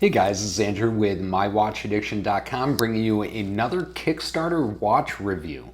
Hey guys, this is Andrew with MyWatchAddiction.com bringing you another Kickstarter watch review.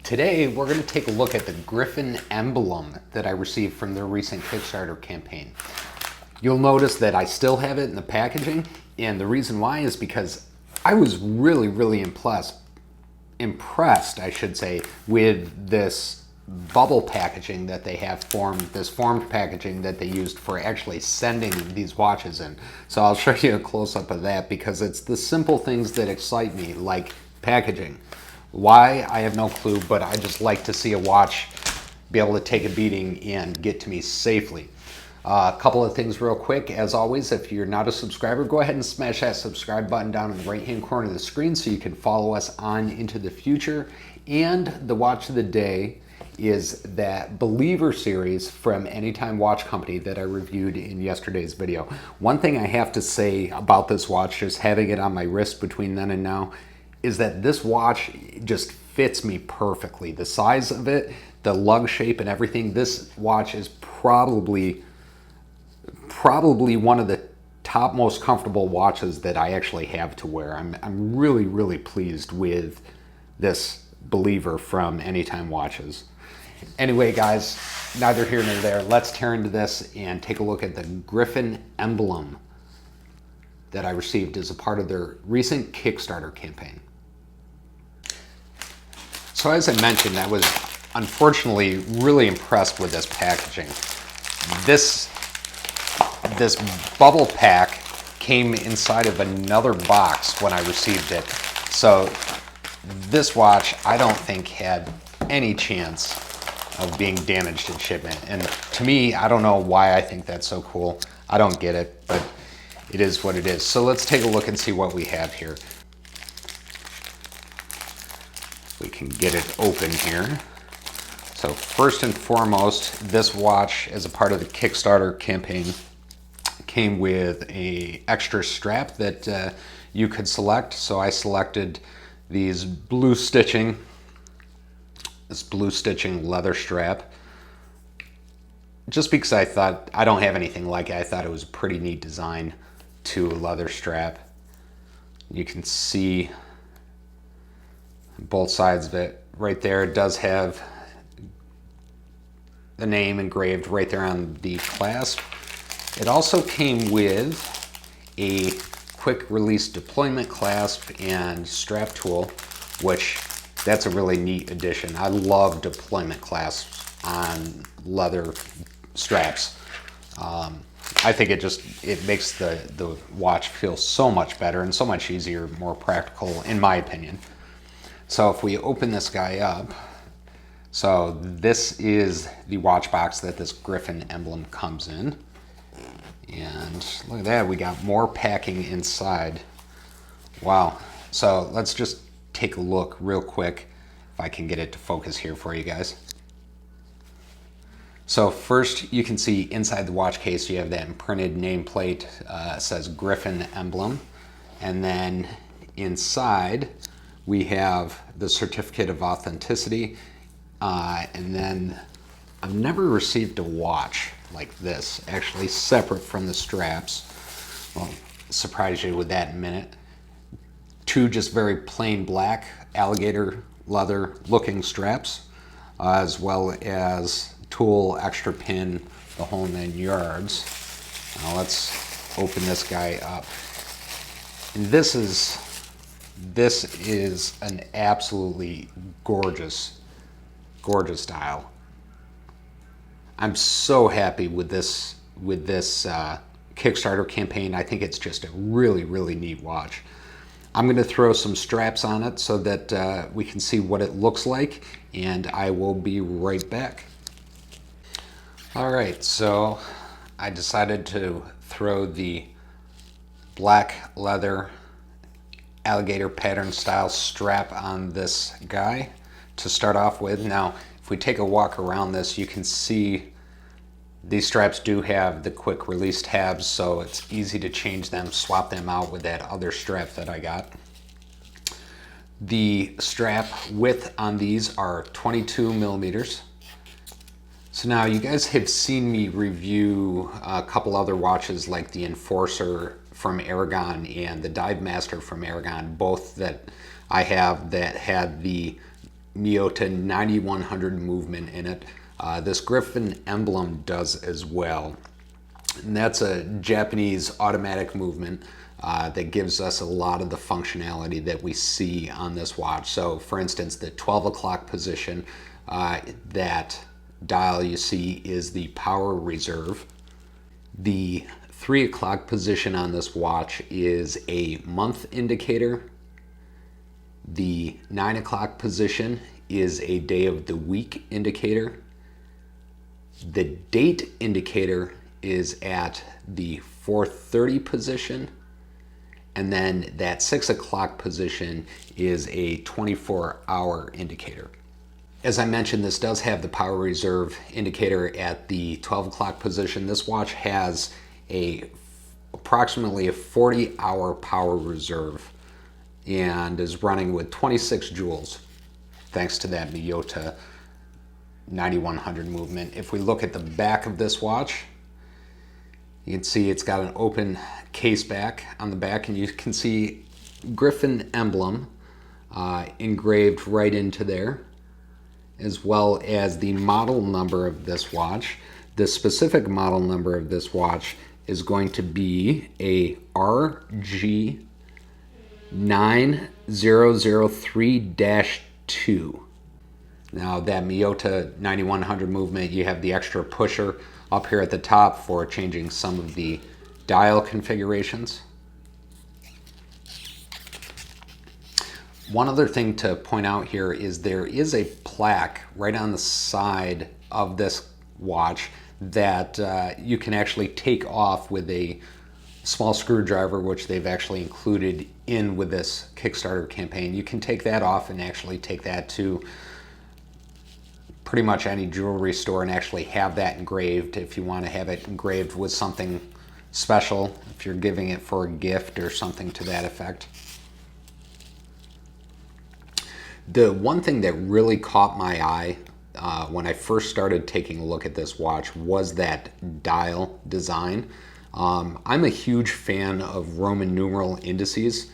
Today we're going to take a look at the Griffin Emblem that I received from their recent Kickstarter campaign. You'll notice that I still have it in the packaging, and the reason why is because I was really impressed, I should say, with this bubble packaging that they have formed, this formed packaging that they used for actually sending these watches in. So I'll show you a close-up of that because it's the simple things that excite me, like packaging. Why, I have no clue, but I just like to see a watch be able to take a beating and get to me safely. A couple of things real quick. As always, if you're not a subscriber, go ahead and smash that subscribe button down in the right-hand corner of the screen so you can follow us on into the future. And the watch of the day is that Believer series from Anytime Watch Company that I reviewed in yesterday's video. One thing I have to say about this watch, just having it on my wrist between then and now, is that this watch just fits me perfectly. The size of it, the lug shape and everything, this watch is probably one of the top most comfortable watches that I actually have to wear. I'm really pleased with this Believer from Anytime Watches. Anyway, guys, neither here nor there. Let's tear into this and take a look at the Griffin Emblem that I received as a part of their recent Kickstarter campaign. So as I mentioned, I was unfortunately really impressed with this packaging. This bubble pack came inside of another box when I received it. So this watch, I don't think had any chance of being damaged in shipment. And to me, I don't know why I think that's so cool. I don't get it, but it is what it is. So let's take a look and see what we have here. We can get it open here. So first and foremost, this watch, as a part of the Kickstarter campaign, came with an extra strap that you could select. So I selected this blue stitching leather strap, just because I don't have anything like it. I thought it was a pretty neat design to a leather strap. You can see both sides of it right there. It does have the name engraved right there on the clasp. It also came with a quick release deployment clasp and strap tool, which that's a really neat addition. I love deployment clasps on leather straps. I think it makes the watch feel so much better and so much easier, more practical, in my opinion. So if we open this guy up, so this is the watch box that this Griffin Emblem comes in. And look at that, we got more packing inside. Wow. So let's just take a look real quick, if I can get it to focus here for you guys. So first, you can see inside the watch case you have that imprinted nameplate, says Griffin Emblem, and then inside we have the certificate of authenticity, and then I've never received a watch like this, actually separate from the straps. Well, surprise you with that in a minute. Two just very plain black alligator leather looking straps, as well as tool, extra pin, the whole 9 yards. Now let's open this guy up. And this is an absolutely gorgeous dial. I'm so happy with this Kickstarter campaign. I think it's just a really neat watch. I'm going to throw some straps on it so that we can see what it looks like, and I will be right back. All right, so I decided to throw the black leather alligator pattern style strap on this guy to start off with. Now, if we take a walk around this, you can see these straps do have the quick release tabs, so it's easy to change them, swap them out with that other strap that I got. The strap width on these are 22 millimeters. So now you guys have seen me review a couple other watches like the Enforcer from Aragon and the Dive Master from Aragon, both that I have that had the Miyota 9100 movement in it. This Griffin Emblem does as well. And that's a Japanese automatic movement that gives us a lot of the functionality that we see on this watch. So for instance, the 12 o'clock position, that dial you see is the power reserve. The 3 o'clock position on this watch is a month indicator. The 9 o'clock position is a day of the week indicator. The date indicator is at the 4:30 position. And then that 6 o'clock position is a 24-hour indicator. As I mentioned, this does have the power reserve indicator at the 12 o'clock position. This watch has approximately a 40-hour power reserve and is running with 26 joules, thanks to that Miyota 9100 movement. If we look at the back of this watch, you can see it's got an open case back on the back, and you can see Griffin Emblem engraved right into there, as well as the model number of this watch. The specific model number of this watch is going to be a RG9003-2. Now that Miyota 9100 movement, you have the extra pusher up here at the top for changing some of the dial configurations. One other thing to point out here is there is a plaque right on the side of this watch that you can actually take off with a small screwdriver, which they've actually included in with this Kickstarter campaign. You can take that off and actually take that to pretty much any jewelry store and actually have that engraved if you want to have it engraved with something special, if you're giving it for a gift or something to that effect. The one thing that really caught my eye when I first started taking a look at this watch was that dial design. I'm a huge fan of Roman numeral indices,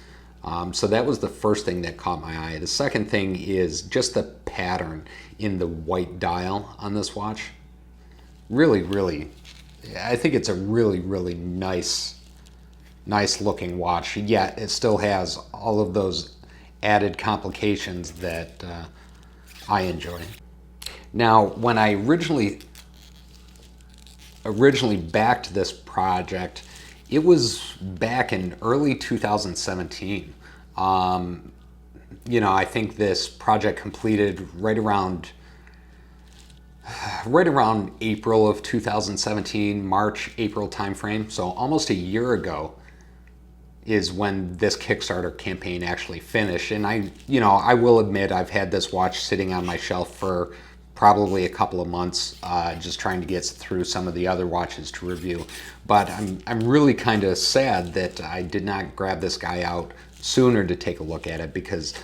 so that was the first thing that caught my eye. The second thing is just the pattern in the white dial on this watch. Really, I think it's a really nice looking watch, yet it still has all of those added complications that I enjoy. Now, when I originally backed this project, it was back in early 2017. You know, I think this project completed right around April of 2017, March, April timeframe. So almost a year ago is when this Kickstarter campaign actually finished. And I will admit I've had this watch sitting on my shelf for probably a couple of months, just trying to get through some of the other watches to review. But I'm really kind of sad that I did not grab this guy out sooner to take a look at it, because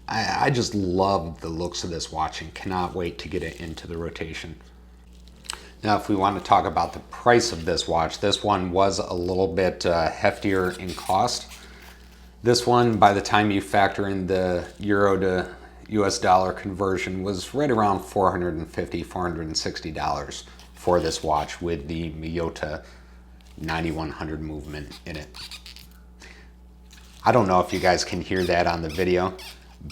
I just love the looks of this watch and cannot wait to get it into the rotation. Now, if we want to talk about the price of this watch, this one was a little bit heftier in cost. This one, by the time you factor in the euro to US dollar conversion, was right around $450, $460 for this watch with the Miyota 9100 movement in it. I don't know if you guys can hear that on the video,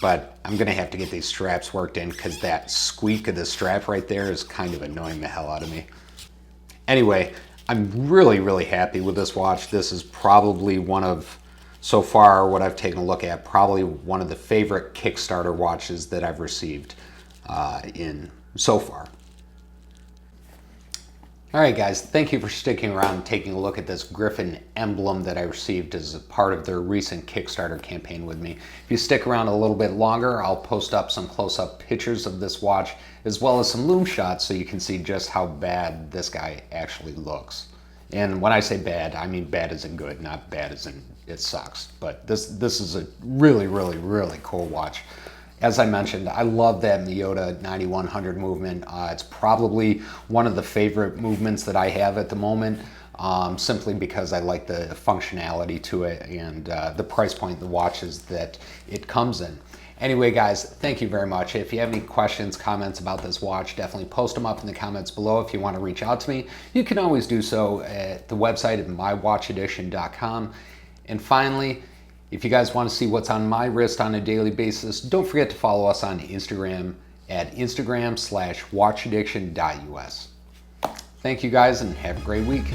but I'm gonna have to get these straps worked in because that squeak of the strap right there is kind of annoying the hell out of me. Anyway, I'm really happy with this watch. This is probably one of, so far what I've taken a look at, probably one of the favorite Kickstarter watches that I've received in so far. All right, guys, thank you for sticking around and taking a look at this Griffin Emblem that I received as a part of their recent Kickstarter campaign with me. If you stick around a little bit longer, I'll post up some close-up pictures of this watch, as well as some loom shots so you can see just how bad this guy actually looks. And when I say bad, I mean bad as in good, not bad as in it sucks. But this is a really cool watch. As I mentioned, I love that Miyota 9100 movement. It's probably one of the favorite movements that I have at the moment. simply because I like the functionality to it and the price point, the watches that it comes in. Anyway, guys, thank you very much. If you have any questions, comments about this watch, definitely post them up in the comments below. If you want to reach out to me, you can always do so at the website at mywatchedition.com. And finally, if you guys want to see what's on my wrist on a daily basis, don't forget to follow us on Instagram at Instagram/watchaddiction.us. Thank you guys and have a great week.